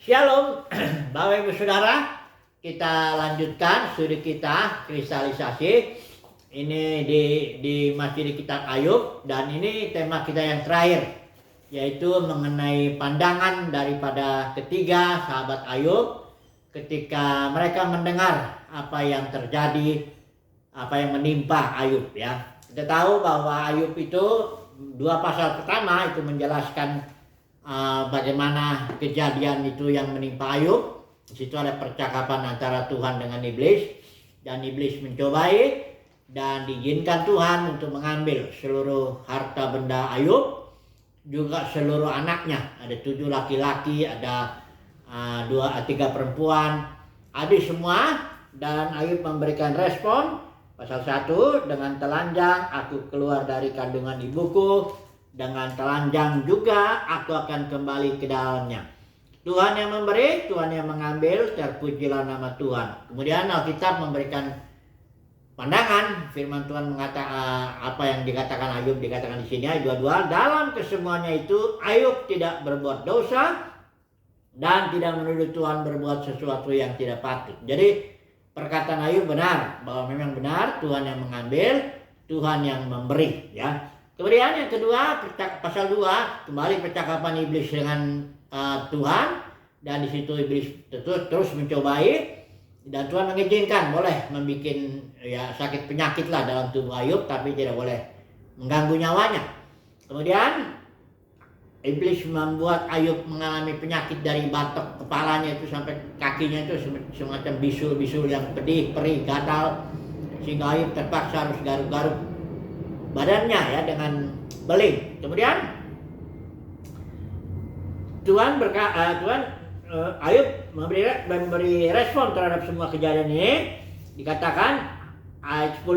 Shalom, Bapak Ibu Saudara, kita lanjutkan studi kita kristalisasi. Ini masih di kitab Ayub, dan ini tema kita yang terakhir, yaitu mengenai pandangan daripada ketiga sahabat Ayub ketika mereka mendengar apa yang terjadi, apa yang menimpa Ayub ya. Kita tahu bahwa Ayub itu dua pasal pertama itu menjelaskan bagaimana kejadian itu yang menimpa Ayub. Di situ ada percakapan antara Tuhan dengan iblis, dan iblis mencobai dan diizinkan Tuhan untuk mengambil seluruh harta benda Ayub, juga seluruh anaknya. Ada 7 laki-laki, ada 3 perempuan, habis semua. Dan Ayub memberikan respon pasal 1, dengan telanjang aku keluar dari kandungan ibuku, dengan telanjang juga aku akan kembali ke dalamnya. Tuhan yang memberi, Tuhan yang mengambil, terpujilah nama Tuhan. Kemudian Alkitab memberikan pandangan, firman Tuhan mengatakan apa yang dikatakan Ayub, dikatakan di sini ayat 22, dalam kesemuanya itu Ayub tidak berbuat dosa dan tidak menuduh Tuhan berbuat sesuatu yang tidak patut. Jadi perkataan Ayub benar, bahwa memang benar Tuhan yang mengambil, Tuhan yang memberi ya. Kemudian yang kedua, pasal 2, kembali percakapan iblis dengan Tuhan, dan di situ iblis terus mencobai, dan Tuhan mengizinkan boleh membuat ya sakit penyakit lah dalam tubuh Ayub, tapi tidak boleh mengganggu nyawanya. Kemudian iblis membuat Ayub mengalami penyakit dari batok kepalanya itu sampai kakinya itu semacam bisul-bisul yang pedih, perih, gatal, sehingga Ayub terpaksa harus garuk-garuk badannya ya dengan beling. Kemudian Tuhan Ayub memberi respon terhadap semua kejadian ini. Dikatakan ayat 10,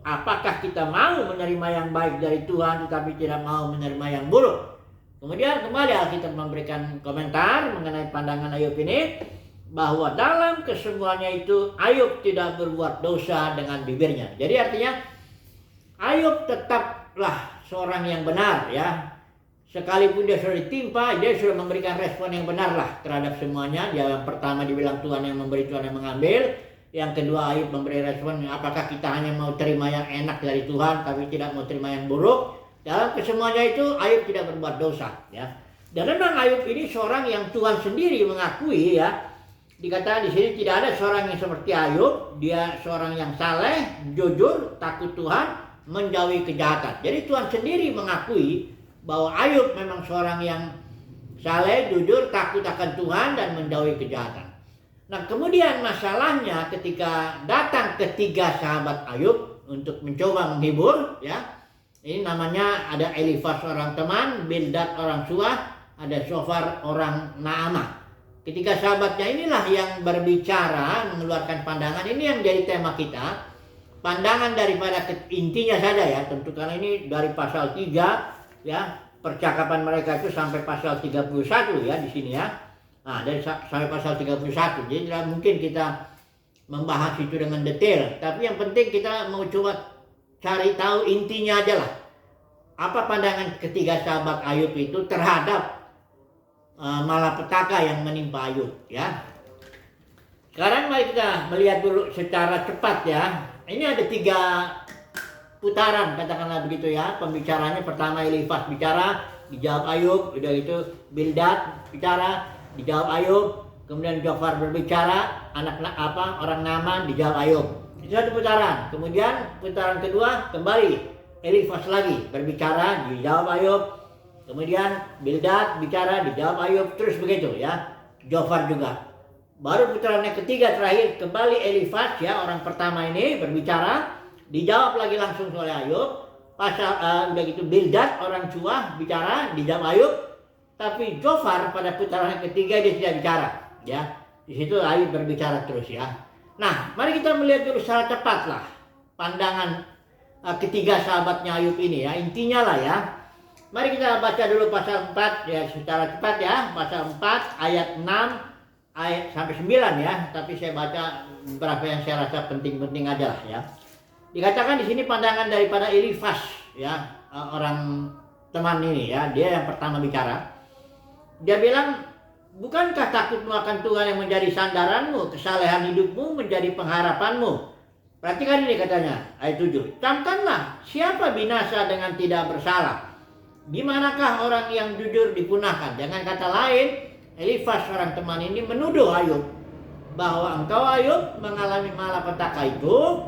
apakah kita mau menerima yang baik dari Tuhan tetapi tidak mau menerima yang buruk? Kemudian kembali Alkitab memberikan komentar mengenai pandangan Ayub ini, bahwa dalam kesemuanya itu Ayub tidak berbuat dosa dengan bibirnya. Jadi artinya Ayub tetaplah seorang yang benar ya. Sekalipun dia sudah ditimpa, dia sudah memberikan respon yang benar lah terhadap semuanya. Dia yang pertama dibilang Tuhan yang memberi, Tuhan yang mengambil. Yang kedua Ayub memberi respon, apakah kita hanya mau terima yang enak dari Tuhan tapi tidak mau terima yang buruk. Dalam kesemuanya itu Ayub tidak berbuat dosa ya. Dan memang Ayub ini seorang yang Tuhan sendiri mengakui ya. Dikatakan di sini tidak ada seorang yang seperti Ayub. Dia seorang yang saleh, jujur, takut Tuhan, menjauhi kejahatan. Jadi Tuhan sendiri mengakui bahwa Ayub memang seorang yang saleh, jujur, takut akan Tuhan, dan menjauhi kejahatan. Nah kemudian masalahnya ketika datang ketiga sahabat Ayub untuk mencoba menghibur ya. Ini namanya ada Elifas orang teman, Bildad orang Suah, ada Sofar orang Naamah. Ketiga sahabatnya inilah yang berbicara, mengeluarkan pandangan. Ini yang jadi tema kita. Pandangan daripada intinya saja ya, tentu karena ini dari pasal 3 ya, percakapan mereka itu sampai pasal 31 ya di sini ya. Nah, dari sampai pasal 31. Jadi tidak mungkin kita membahas itu dengan detail, tapi yang penting kita mau coba cari tahu intinya aja lah. Apa pandangan ketiga sahabat Ayub itu terhadap malapetaka yang menimpa Ayub ya. Sekarang mari kita melihat dulu secara cepat ya. Ini ada 3 putaran, katakanlah begitu ya. Pembicaranya pertama Elifas bicara, dijawab Ayub. Udah itu Bildad bicara, dijawab Ayub. Kemudian Sofar berbicara, orang Naaman, dijawab Ayub. Itu satu putaran. Kemudian putaran kedua kembali Elifas lagi berbicara, dijawab Ayub. Kemudian Bildad bicara, dijawab Ayub. Terus begitu ya. Sofar juga. Baru putaran yang ketiga terakhir kembali Elifas ya, orang pertama ini berbicara, dijawab lagi langsung oleh Ayub. Udah gitu Bildad orang Suah bicara, dijawab Ayub. Tapi Sofar pada putaran yang ketiga dia tidak bicara ya. Di situ Ayub berbicara terus ya. Nah, mari kita melihat dulu secara cepat lah pandangan ketiga sahabatnya Ayub ini ya, intinya lah ya. Mari kita baca dulu pasal 4 ya secara cepat ya. Pasal 4 ayat 6 ayat sampai 9 ya, tapi saya baca beberapa yang saya rasa penting-penting aja lah ya. Dikatakan di sini pandangan daripada Elifas ya, orang teman ini ya, dia yang pertama bicara. Dia bilang Bukankah takutmu akan Tuhan yang menjadi sandaranmu, kesalehan hidupmu menjadi pengharapanmu? Perhatikan ini katanya, ayat 7. Camkanlah, siapa binasa dengan tidak bersalah? Di manakah orang yang jujur dipunahkan? Dengan kata lain, Elifas orang teman ini menuduh Ayub bahwa engkau Ayub mengalami malapetaka itu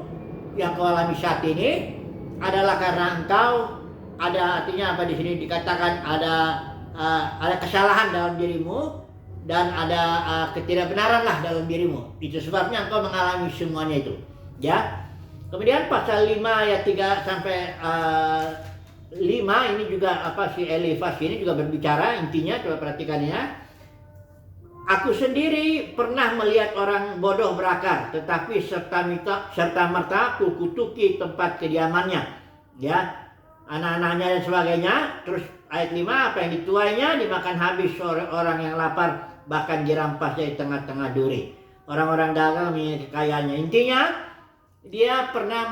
yang kau alami saat ini adalah karena engkau ada, artinya apa di sini dikatakan ada kesalahan dalam dirimu dan ada ketidakbenaran lah dalam dirimu. Itu sebabnya engkau mengalami semuanya itu. Ya. Kemudian pasal 5 ayat 3 sampai 5 ini juga si Elifas ini juga berbicara, intinya coba perhatikan ya. Aku sendiri pernah melihat orang bodoh berakar, tetapi serta merta kukutuki tempat kediamannya. Ya. Anak-anaknya dan sebagainya. Terus ayat 5, apa yang dituainya dimakan habis orang yang lapar, bahkan dirampas dari tengah-tengah duri. Orang-orang dagang memiliki kekayaannya. Intinya dia pernah,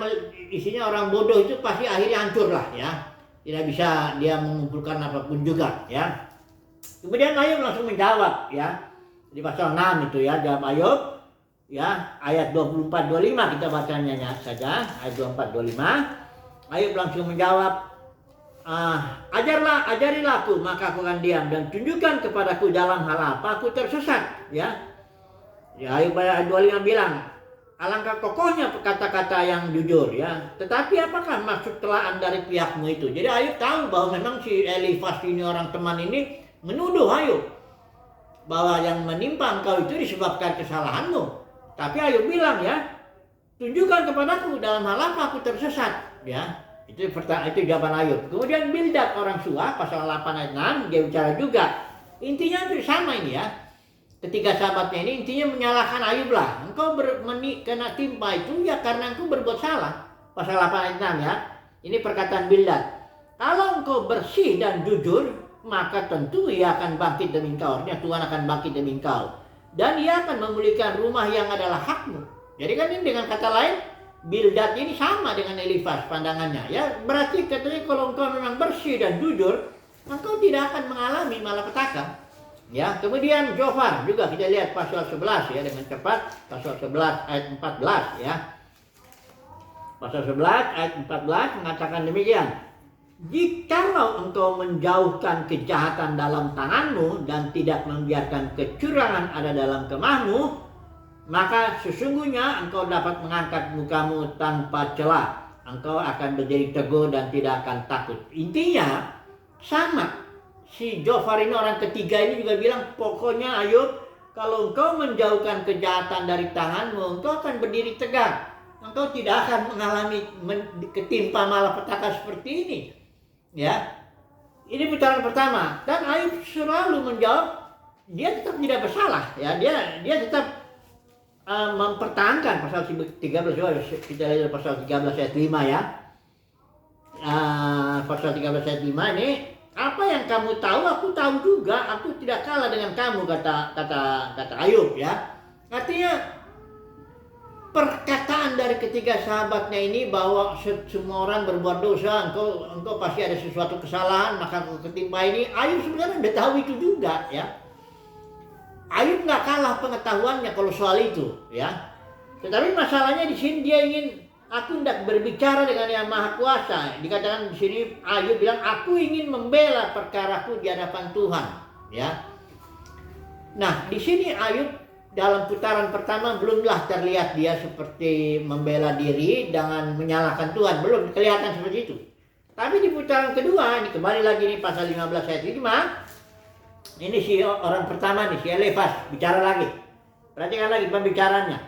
isinya orang bodoh itu pasti akhirnya hancur lah ya. Tidak bisa dia mengumpulkan apapun juga ya. Kemudian Ayub langsung menjawab ya. Di pasal 6 itu ya, jawab Ayub ya, ayat 24-25 kita bacanya saja, ayat 24-25. Ayub langsung menjawab, ajarilah aku, maka aku akan diam, dan tunjukkan kepadaku dalam hal apa aku tersesat. Ya, Ayub ayat 25 bilang, alangkah kokohnya kata-kata yang jujur ya. Tetapi apakah maksud telaan dari pihakmu itu? Jadi Ayub tahu bahwa memang si Elifas ini orang teman ini menuduh Ayub bahwa yang menimpa engkau itu disebabkan kesalahanmu. Tapi Ayub bilang ya, tunjukkan kepadaku dalam hal apa aku tersesat. Ya, itu jawaban Ayub. Kemudian Bildad orang Suah pasal 8 ayat 6 dia bicara juga. Intinya itu sama ini ya. Ketiga sahabatnya ini intinya menyalahkan Ayub lah. Engkau kena timpa itu ya karena engkau berbuat salah. Pasal 8 ayat 6 ya. Ini perkataan Bildad. Kalau engkau bersih dan jujur, maka tentu ia akan bangkit demi engkau. Artinya Tuhan akan bangkit demi engkau. Dan ia akan memulihkan rumah yang adalah hakmu. Jadi kan ini dengan kata lain, Bildad ini sama dengan Elifas pandangannya. Ya, berarti katanya kalau engkau memang bersih dan jujur, engkau tidak akan mengalami malapetaka. Ya, kemudian Zofar juga kita lihat pasal 11 ya, dengan cepat pasal 11 ayat 14 ya. Pasal 11 ayat 14 mengatakan demikian. Jikalau engkau menjauhkan kejahatan dalam tanganmu dan tidak membiarkan kecurangan ada dalam kemahmu, maka sesungguhnya engkau dapat mengangkat mukamu tanpa celah. Engkau akan berdiri teguh dan tidak akan takut. Intinya sama. Si Zofar ini orang ketiga ini juga bilang, pokoknya Ayub, kalau engkau menjauhkan kejahatan dari tanganmu, engkau akan berdiri tegak. Engkau tidak akan mengalami ketimpa malapetaka seperti ini. Ya, ini putaran pertama. Dan Ayub selalu menjawab, dia tetap tidak bersalah. Ya, dia tetap mempertahankan pasal 13, kita lihat pasal 13 ayat 5 ya. Pasal 13 ayat 5 ini, apa yang kamu tahu aku tahu juga, aku tidak kalah dengan kamu, kata Ayub ya. Artinya perkataan dari ketiga sahabatnya ini bahwa semua orang berbuat dosa, engkau pasti ada sesuatu kesalahan maka engkau ketimpa ini, Ayub sebenarnya udah tahu itu juga ya. Ayub nggak kalah pengetahuannya kalau soal itu, ya. Tetapi masalahnya di sini dia ingin, aku hendak berbicara dengan Yang Maha Kuasa. Dikatakan di sini Ayub bilang, aku ingin membela perkaraku di hadapan Tuhan, ya. Nah, di sini Ayub dalam putaran pertama belumlah terlihat dia seperti membela diri dengan menyalahkan Tuhan, belum kelihatan seperti itu. Tapi di putaran kedua, ini kembali lagi nih pasal 15 ayat 5. Ini si orang pertama nih, si Elifas, bicara lagi. Perhatikan lagi pembicaranya.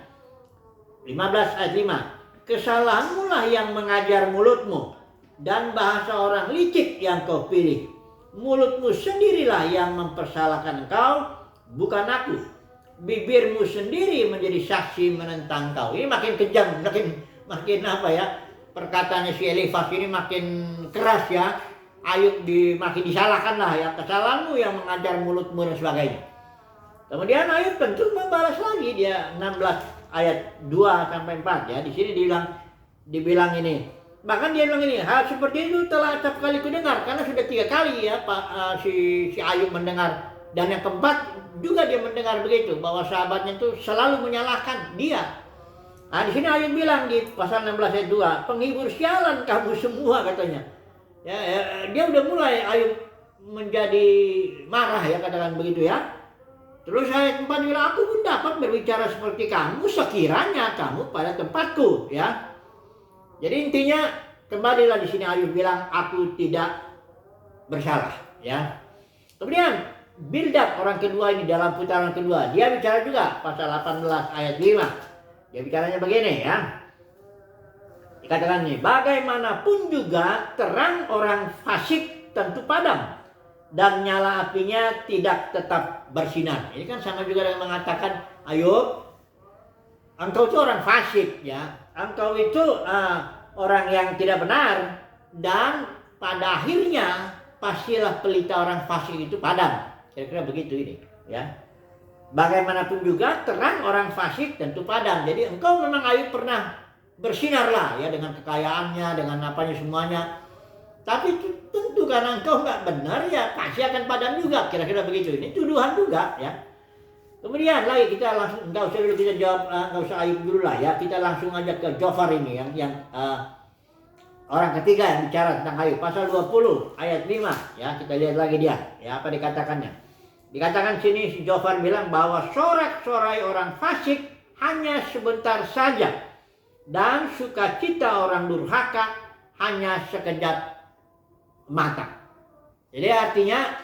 15 ayat 5. Kesalahanmu lah yang mengajar mulutmu, dan bahasa orang licik yang kau pilih. Mulutmu sendirilah yang mempersalahkan engkau, bukan aku. Bibirmu sendiri menjadi saksi menentang kau. Ini makin kejam, makin apa ya, perkataannya si Elifas ini makin keras ya. Ayub makin disalahkan lah ya, kesalahanmu yang mengajar mulutmu dan sebagainya. Kemudian Ayub tentu membalas lagi, dia 16 ayat 2 sampai 4 ya. Di sini dibilang ini. Bahkan dia bilang ini, hal seperti itu telah acap kali kudengar, karena sudah 3 kali ya si Ayub mendengar, dan yang keempat juga dia mendengar begitu, bahwa sahabatnya itu selalu menyalahkan dia. Nah, di sini Ayub bilang di pasal 16 ayat 2, penghibur sialan kamu semua katanya. Dia udah mulai Ayub menjadi marah ya, katakan begitu ya. Terus ayat 4 bilang, aku pun dapat berbicara seperti kamu sekiranya kamu pada tempatku ya. Jadi intinya kembalilah di sini Ayub bilang aku tidak bersalah ya. Kemudian Bildad orang kedua ini dalam putaran kedua, dia bicara juga pasal 18 ayat 5. Dia bicaranya begini ya. Dikatakan ini, bagaimanapun juga terang orang fasik tentu padam, dan nyala apinya tidak tetap bersinar. Ini kan sama juga dengan mengatakan, Ayub, engkau itu orang fasik ya. Engkau itu orang yang tidak benar, dan pada akhirnya pastilah pelita orang fasik itu padam. Kira-kira begitu ini ya. Bagaimanapun juga terang orang fasik tentu padam. Jadi engkau memang Ayub pernah bersinar lah ya, dengan kekayaannya, dengan apanya semuanya. Tapi tentu karena engkau nggak benar ya pasti akan padam juga. Kira-kira begitu. Ini tuduhan juga ya. Kemudian lagi kita langsung, nggak usah dulu kita jawab, nggak usah Ayub dulu lah ya. Kita langsung aja ke Zofar ini yang orang ketiga yang bicara tentang Ayub. Pasal 20 ayat 5 ya, kita lihat lagi dia ya, apa dikatakannya. Dikatakan sini si Zofar bilang bahwa sorak-sorai orang fasik hanya sebentar saja, dan sukacita orang durhaka hanya sekejap mata. Jadi artinya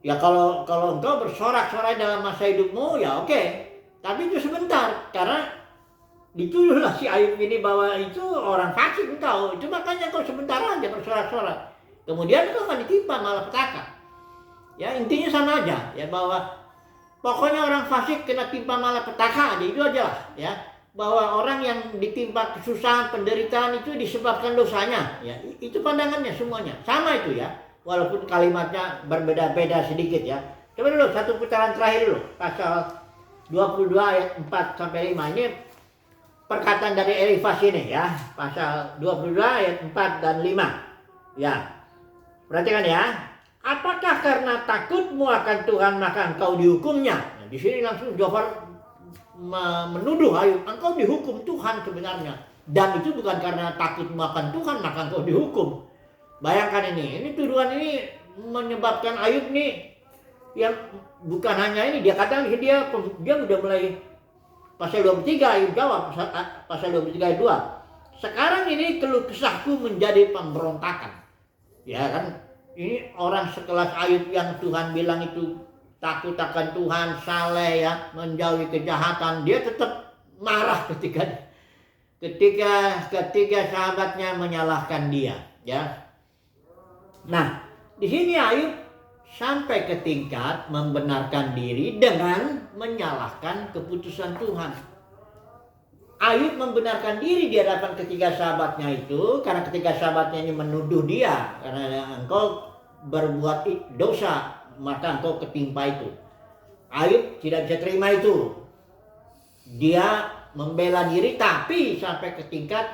ya kalau engkau bersorak-sorai dalam masa hidupmu ya oke, tapi itu sebentar, karena dituduhlah si Ayub ini bahwa itu orang fasik engkau, itu makanya engkau sebentar aja bersorak-sorai, kemudian engkau akan ditimpa malapetaka. Ya intinya sama aja ya, bahwa pokoknya orang fasik kena timpa malapetaka aja, itu aja lah ya. Bahwa orang yang ditimpa kesusahan, penderitaan itu disebabkan dosanya ya, itu pandangannya semuanya sama itu ya, walaupun kalimatnya berbeda-beda sedikit ya. Coba dulu satu putaran terakhir dulu, pasal 22 ayat 4 sampai 5. Ini perkataan dari Elifaz ini ya, pasal 22 ayat 4 dan 5 ya. Perhatikan ya. Apakah karena takutmu akan Tuhan maka engkau dihukumnya? Nah, di sini langsung Zofar menuduh Ayub, engkau dihukum Tuhan sebenarnya, dan itu bukan karena takutmu akan Tuhan maka engkau dihukum. Bayangkan ini tuduhan ini menyebabkan Ayub nih yang bukan hanya ini, dia katakan dia udah mulai pasal 23 Ayub jawab pasal 23 ayat 2. Sekarang ini keluh kesahku menjadi pemberontakan. Ya kan? Ini orang sekelas Ayub yang Tuhan bilang itu takut akan Tuhan, saleh ya, menjauhi kejahatan, dia tetap marah ketika sahabatnya menyalahkan dia ya. Nah, di sini Ayub sampai ke tingkat membenarkan diri dengan menyalahkan keputusan Tuhan. Ayub membenarkan diri di hadapan ketiga sahabatnya itu, karena ketiga sahabatnya ini menuduh dia, karena engkau berbuat dosa maka engkau ketimpa itu. Ayub tidak bisa terima itu. Dia membela diri tapi sampai ke tingkat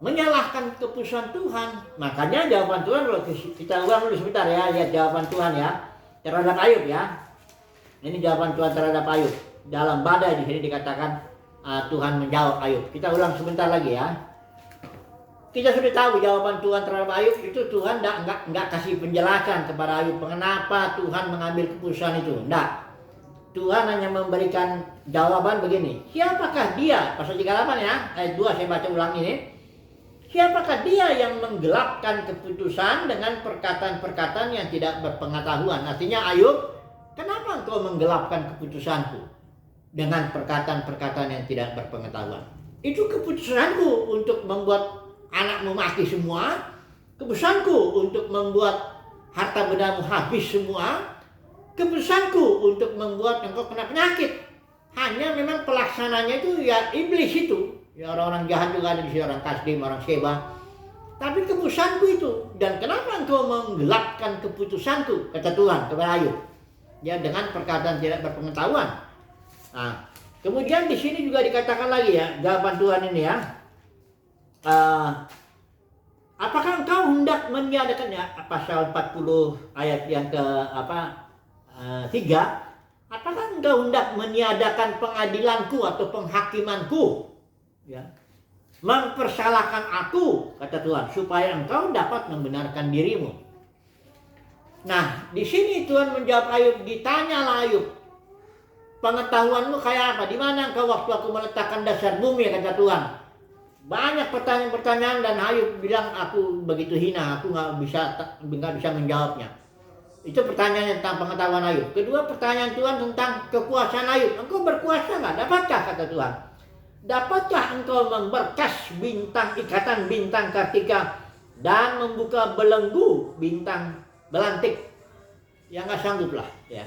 menyalahkan keputusan Tuhan. Makanya jawaban Tuhan, kita ulang dulu sebentar ya, lihat jawaban Tuhan ya terhadap Ayub ya. Ini jawaban Tuhan terhadap Ayub. Dalam badai di sini dikatakan Tuhan menjawab Ayub. Kita ulang sebentar lagi ya. Kita sudah tahu jawaban Tuhan terhadap Ayub itu. Tuhan enggak kasih penjelasan kepada Ayub mengapa Tuhan mengambil keputusan itu. Enggak. Tuhan hanya memberikan jawaban begini. Siapakah dia? Pasal 38 ya, ayat 2 saya baca ulang ini. Siapakah dia yang menggelapkan keputusan dengan perkataan-perkataan yang tidak berpengetahuan? Artinya Ayub, kenapa engkau menggelapkan keputusanku dengan perkataan-perkataan yang tidak berpengetahuan? Itu keputusanku untuk membuat anakmu mati semua, keputusanku untuk membuat harta bendamu habis semua, keputusanku untuk membuat engkau kena penyakit. Hanya memang pelaksananya itu ya iblis itu. Ya orang-orang jahat juga ada di sini, orang Kasdim, orang Sheba. Tapi keputusanku itu. Dan kenapa engkau menggelapkan keputusanku? Kata Tuhan kepada Ayub. Ya dengan perkataan tidak berpengetahuan. Nah, kemudian di sini juga dikatakan lagi ya, jawaban Tuhan ini ya. Apakah engkau hendak meniadakannya? Pasal 40 ayat yang ke 3. Apakah engkau hendak meniadakan pengadilanku atau penghakimanku? Ya. Mempersalahkan aku, kata Tuhan, supaya engkau dapat membenarkan dirimu. Nah, di sini Tuhan menjawab Ayub, ditanyalah Ayub, pengetahuanmu kayak apa? Di mana engkau waktu aku meletakkan dasar bumi, kata Tuhan. Banyak pertanyaan-pertanyaan dan Ayub bilang aku begitu hina, aku nggak bisa menjawabnya. Itu pertanyaan tentang pengetahuan Ayub. Kedua, pertanyaan Tuhan tentang kekuasaan Ayub. Engkau berkuasa nggak? Dapatkah, kata Tuhan? Dapatkah engkau memberkas bintang, ikatan bintang Kartika dan membuka belenggu bintang belantik? Ya nggak sanggup lah, ya.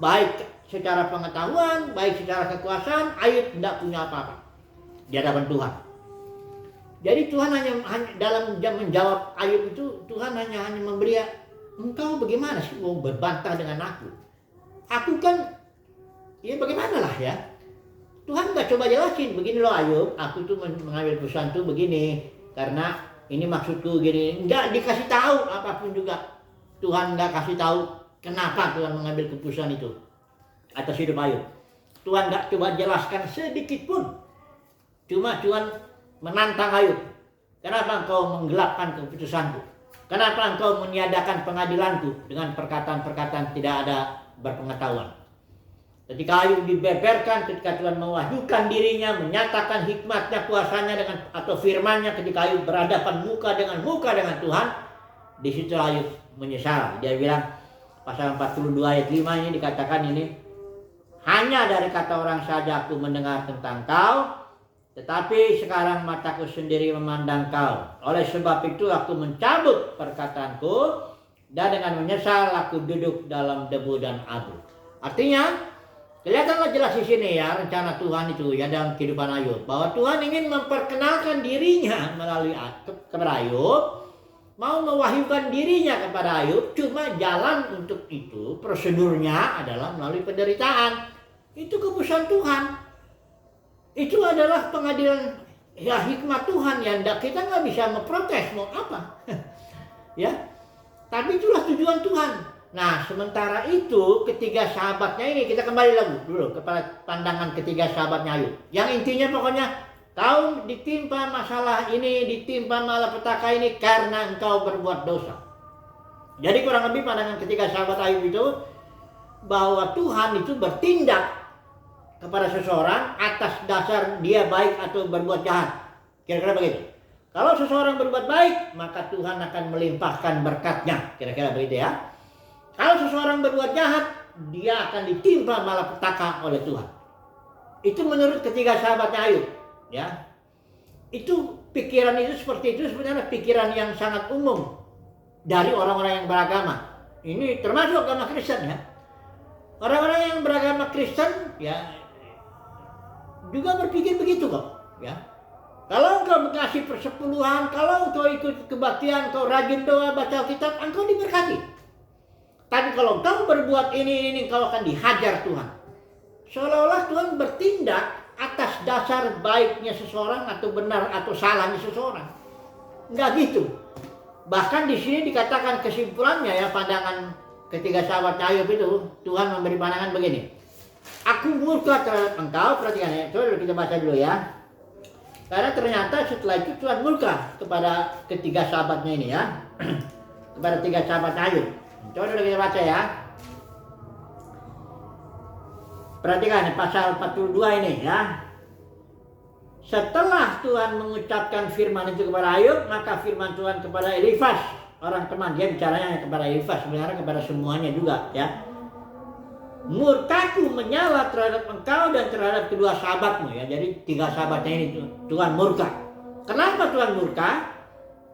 Baik secara pengetahuan, baik secara kekuasaan, Ayub tidak punya apa-apa di hadapan Tuhan. Jadi Tuhan hanya dalam menjawab Ayub itu, Tuhan hanya memberi, engkau bagaimana sih mau berbantah dengan aku? Aku kan, ya bagaimana lah ya. Tuhan nggak coba jelasin, begini loh Ayub, aku tuh mengambil keputusan tuh begini, karena ini maksudku gini. Nggak dikasih tahu apapun juga. Tuhan nggak kasih tahu kenapa Tuhan mengambil keputusan itu atas hidup Ayub. Tuhan nggak coba jelaskan sedikit pun. Cuma Tuhan menantang Ayub. Kenapa engkau menggelapkan keputusanku? Kenapa engkau meniadakan pengadilanku dengan perkataan-perkataan tidak ada berpengetahuan? Ketika Ayub dibeberkan, ketika Tuhan mewahyukan dirinya, menyatakan hikmatnya, kuasanya dengan atau firman-Nya, ketika Ayub berhadapan muka dengan Tuhan, di situ Ayub menyesal. Dia bilang, pasal 42 ayat 5 ini dikatakan ini, hanya dari kata orang saja aku mendengar tentang kau, tetapi sekarang mataku sendiri memandang kau. Oleh sebab itu aku mencabut perkataanku, dan dengan menyesal aku duduk dalam debu dan abu. Artinya, kelihatanlah jelas di sini ya rencana Tuhan itu ya dalam kehidupan Ayub, bahwa Tuhan ingin memperkenalkan dirinya melalui kepada Ayub, mau mewahyukan dirinya kepada Ayub. Cuma jalan untuk itu, prosedurnya adalah melalui penderitaan. Itu keputusan Tuhan. Itu adalah pengadilan ya, hikmat Tuhan yang kita nggak bisa memprotes mau apa. Ya, tapi itulah tujuan Tuhan. Nah, sementara itu ketiga sahabatnya ini, kita kembali lagi dulu kepada pandangan ketiga sahabatnya Ayub. Yang intinya pokoknya, kau ditimpa masalah ini, ditimpa malapetaka ini karena engkau berbuat dosa. Jadi kurang lebih pandangan ketiga sahabat Ayub itu, bahwa Tuhan itu bertindak kepada seseorang atas dasar dia baik atau berbuat jahat. Kira-kira begitu. Kalau seseorang berbuat baik, maka Tuhan akan melimpahkan berkat-Nya. Kira-kira begitu ya. Kalau seseorang berbuat jahat, dia akan ditimpa malapetaka oleh Tuhan. Itu menurut ketiga sahabatnya Ayub, ya. Itu pikiran itu seperti itu sebenarnya pikiran yang sangat umum dari orang-orang yang beragama. Ini termasuk agama Kristen ya. Orang-orang yang beragama Kristen ya juga berpikir begitu kok, ya. Kalau engkau mengasih persepuluhan, kalau engkau ikut kebaktian, engkau rajin doa, baca kitab, engkau diberkati. Tapi kalau engkau berbuat ini, engkau akan dihajar Tuhan. Seolah-olah Tuhan bertindak atas dasar baiknya seseorang atau benar atau salahnya seseorang. Enggak gitu. Bahkan di sini dikatakan kesimpulannya ya, pandangan ketiga sahabat Ayub itu, Tuhan memberi pandangan begini. Aku murka terhadap engkau, perhatikan ya, coba kita baca dulu ya. Karena ternyata setelah itu Tuhan murka kepada ketiga sahabatnya ini ya. Kepada tiga sahabat Ayub. Coba dulu kita baca ya. Perhatikan pasal 42 ini ya. Setelah Tuhan mengucapkan firman itu kepada Ayub, maka firman Tuhan kepada Elifas, orang teman. Dia bicaranya kepada Elifas, sebenarnya kepada semuanya juga ya. Murkaku menyala terhadap engkau dan terhadap kedua sahabatmu ya. Jadi tiga sahabatnya ini Tuhan murka. Kenapa Tuhan murka?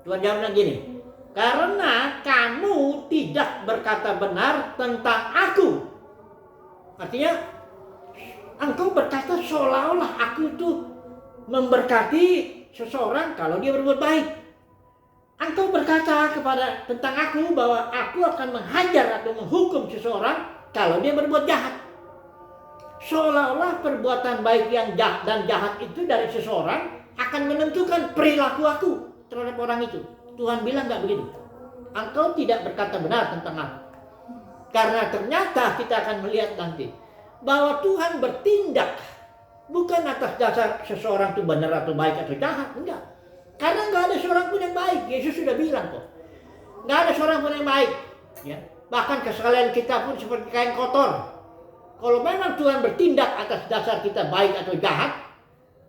Tuhan jawabnya gini. Karena kamu tidak berkata benar tentang aku. Artinya engkau berkata seolah-olah aku itu memberkati seseorang kalau dia berbuat baik. Engkau berkata tentang aku bahwa aku akan menghajar atau menghukum seseorang kalau dia berbuat jahat. Seolah-olah perbuatan baik yang jahat dan jahat itu dari seseorang akan menentukan perilaku aku terhadap orang itu. Tuhan bilang nggak begitu. Engkau tidak berkata benar tentang aku. Karena ternyata kita akan melihat nanti bahwa Tuhan bertindak bukan atas dasar seseorang itu benar atau baik atau jahat, enggak. Karena nggak ada seorang pun yang baik. Yesus sudah bilang kok, nggak ada seorang pun yang baik. Ya, bahkan kesalahan kita pun seperti kain kotor. Kalau memang Tuhan bertindak atas dasar kita baik atau jahat,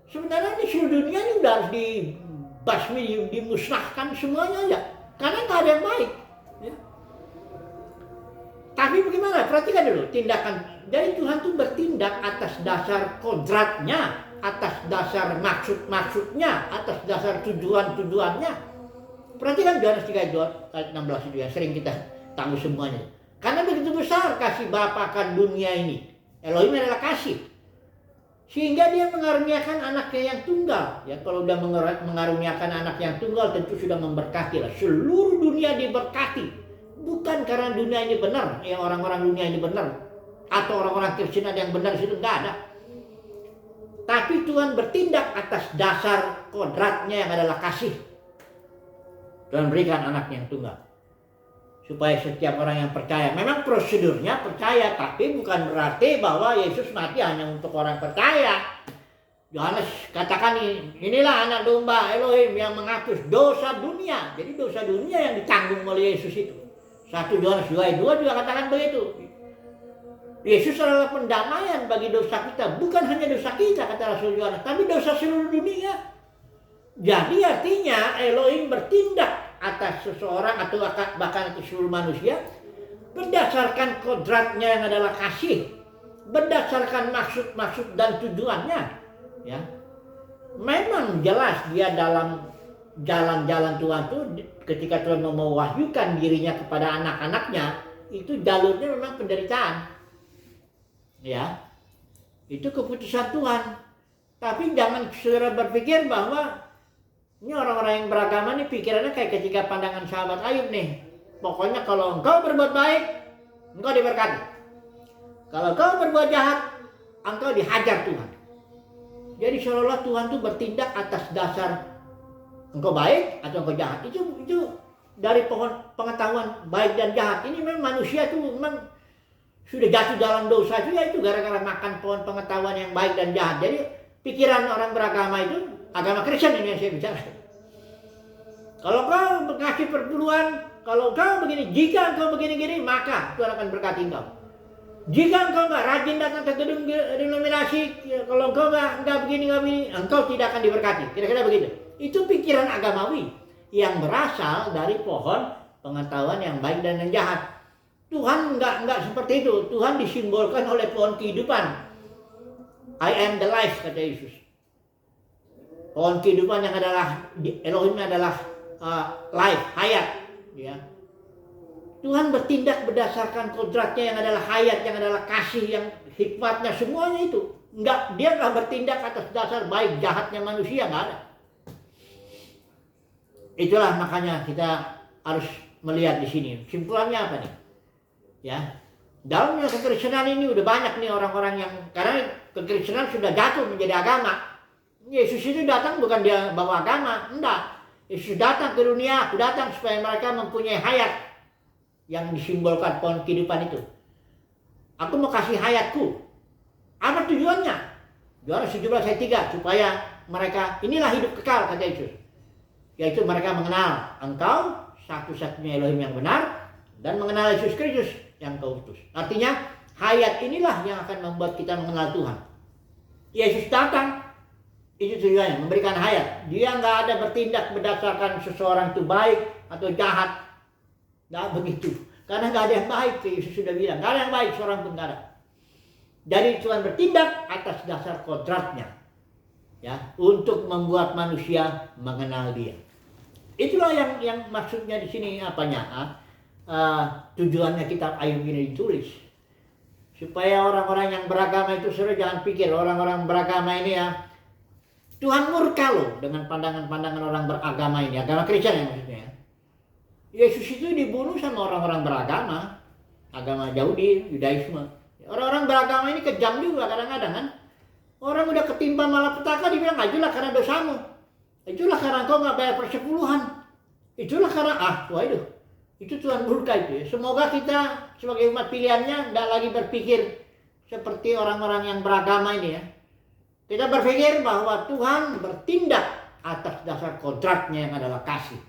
sebenarnya di seluruh dunia ini udah harus dibasmi, dimusnahkan semuanya aja. Karena nggak ada yang baik. Ya. Tapi bagaimana? Perhatikan dulu tindakan. Jadi Tuhan itu bertindak atas dasar kodratnya, atas dasar maksud-maksudnya, atas dasar tujuan-tujuannya. Perhatikan Yohanes 3 ayat 16 itu yang sering kita tahu semuanya. Karena begitu besar kasih Bapa akan dunia ini. Elohim adalah kasih. Sehingga dia mengaruniakan anaknya yang tunggal. Ya, kalau udah mengaruniakan anak yang tunggal tentu sudah memberkati lah. Seluruh dunia diberkati. Bukan karena dunia ini benar, ya orang-orang dunia ini benar. Atau orang-orang Kristen ada yang benar di situ, enggak ada. Tapi Tuhan bertindak atas dasar kodratnya yang adalah kasih. Tuhan berikan anaknya yang tunggal. Supaya setiap orang yang percaya, memang prosedurnya percaya, tapi bukan berarti bahwa Yesus mati hanya untuk orang percaya. Yohanes katakan inilah anak domba Elohim yang menghapus dosa dunia. Jadi dosa dunia yang ditanggung oleh Yesus itu. 1 Yohanes 2 ayat 2 juga katakan begitu. Yesus adalah pendamaian bagi dosa kita. Bukan hanya dosa kita kata Rasul Yohanes, tapi dosa seluruh dunia. Jadi artinya Elohim bertindak atas seseorang atau bahkan atas seluruh manusia berdasarkan kodratnya yang adalah kasih, berdasarkan maksud-maksud dan tujuannya. Ya, memang jelas dia dalam jalan-jalan Tuhan itu ketika Tuhan mau mewahyukan dirinya kepada anak-anaknya, itu jalurnya memang penderitaan. Ya, itu keputusan Tuhan. Tapi jangan segera berpikir bahwa ini orang-orang yang beragama nih pikirannya kayak ketika pandangan sahabat Ayub nih. Pokoknya kalau engkau berbuat baik, engkau diberkati. Kalau engkau berbuat jahat, engkau dihajar Tuhan. Jadi seolah-olah Tuhan tuh bertindak atas dasar engkau baik atau engkau jahat. Itu dari pohon pengetahuan baik dan jahat. Ini memang manusia itu memang sudah jatuh dalam dosa itu, ya itu gara-gara makan pohon pengetahuan yang baik dan jahat. Jadi pikiran orang beragama itu, agama Kristen ini yang saya bicara. Kalau kau mengasih perpuluhan, kalau kau begini, jika engkau begini-gini, maka Tuhan akan berkati engkau. Jika engkau nggak rajin datang ke gedung denominasi, kalau engkau nggak begini, engkau tidak akan diberkati. Kira-kira begitu. Itu pikiran agamawi yang berasal dari pohon pengetahuan yang baik dan yang jahat. Tuhan nggak seperti itu. Tuhan disimbolkan oleh pohon kehidupan. I am the life, kata Yesus. Pohon kehidupan yang adalah Elohim adalah life, hayat. Ya. Tuhan bertindak berdasarkan kodratnya yang adalah hayat, yang adalah kasih, yang hikmatnya, semuanya itu. Dia nggak bertindak atas dasar baik jahatnya manusia, nggak ada. Itulah makanya kita harus melihat di sini. Simpulannya apa nih? Ya, dalam kekristenan ini udah banyak nih orang-orang yang karena kekristenan sudah jatuh menjadi agama. Yesus itu datang bukan dia bawa agama, enggak. Yesus datang ke dunia, aku datang supaya mereka mempunyai hayat yang disimbolkan pohon kehidupan itu. Aku mau kasih hayatku. Apa tujuannya? Yohanes 17 ayat 3, supaya mereka, inilah hidup kekal, kata Yesus. Yaitu mereka mengenal engkau satu-satunya Elohim yang benar dan mengenal Yesus Kristus yang kau utus. Artinya hayat inilah yang akan membuat kita mengenal Tuhan. Yesus datang, itu tujuannya, memberikan hayat. Dia nggak ada bertindak berdasarkan seseorang itu baik atau jahat. Nggak begitu. Karena nggak ada yang baik, Yesus sudah bilang. Nggak ada yang baik, seorang pun nggak ada. Jadi Tuhan bertindak atas dasar kodratnya. Ya, untuk membuat manusia mengenal dia. Itulah yang maksudnya di sini apanya? Tujuannya kitab Ayub ini ditulis. Supaya orang-orang yang beragama itu jangan pikir orang-orang beragama ini ya Tuhan murka loh dengan pandangan-pandangan orang beragama ini, agama Kristen ya maksudnya. Yesus itu dibunuh sama orang-orang beragama, agama Yahudi, Yudaisme. Orang-orang beragama ini kejam juga kadang-kadang kan. Orang udah ketimpa malapetaka dibilang ajulah karena dosamu. Ajulah karena engkau nggak bayar persepuluhan. Itulah karena waduh, itu Tuhan murka itu ya. Semoga kita sebagai umat pilihannya tidak lagi berpikir seperti orang-orang yang beragama ini ya. Kita berpikir bahwa Tuhan bertindak atas dasar kontraknya yang adalah kasih.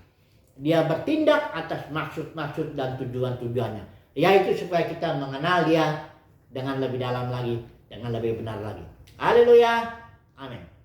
Dia bertindak atas maksud-maksud dan tujuan-tujuannya. Yaitu supaya kita mengenal Dia dengan lebih dalam lagi, dengan lebih benar lagi. Haleluya. Amin.